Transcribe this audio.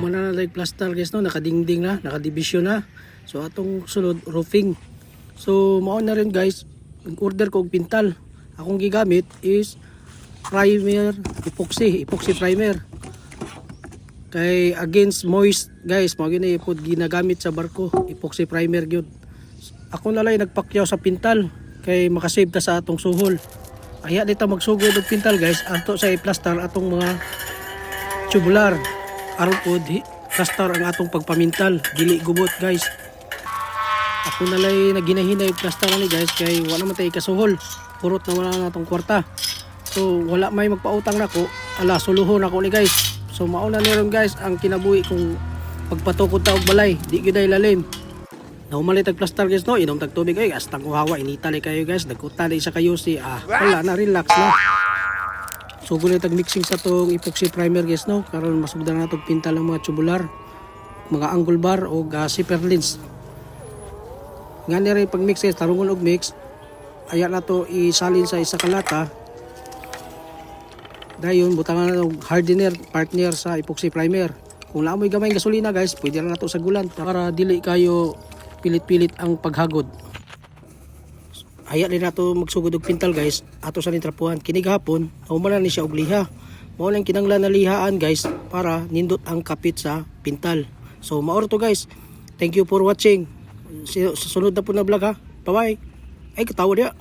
Human na like plaster guys no, nakadingding na, nakadibisyon na. So atong sulod roofing. So mao na rin guys, order ko og pintal. Akong gigamit is primer epoxy primer. Kay against moist guys, mao gini pod ginagamit sa barko, epoxy primer gyud. Ako na lang nagpakyaw sa pintal kay makasave ta sa atong suhol. Aya dito magsugod og pintal guys, ato sa i-plaster atong mga tubular. Aron pod plaster ang atong pagpamintal, dili gubot guys. Ako na lang naginahinay plaster ni guys kay wala man tay kasuhol. Purot na wala na atong kwarta. So wala may magpautang nako, ala suluhon ako ni guys. So mauna ni ron guys ang kinabuhi kung pagpatukod ta og balay, di gyud ay lalim. Naumalit tag plaster guys no, inom tag tubig ay astang kuhawa inita ni kayo guys, nagkuta na isa kayo si wala na relax no. So gulit tag mixing sa tong epoxy primer guys no, karon masugdan na tog pintal ng mga tubular, mga angle bar o zipper lens. Nga ni rin pag mix guys, tarungon og mix, aya na to isalin sa isa kalata. Dayon butangan na og hardener partner sa epoxy primer. Kung naamoy gamay gasolina guys, pwede ra na to sa gulan para dili kayo pilit-pilit ang paghagod. Aya din nato magsugod og pintal guys, ato sa nitrapuhan. Kini gahapon, naumanan ni siya og liha. Mao lang kinanglan na lihaan guys para nindot ang kapit sa pintal. So maor to guys. Thank you for watching. Sa sunod na po na vlog ha. Bye bye. Ay katawa dia.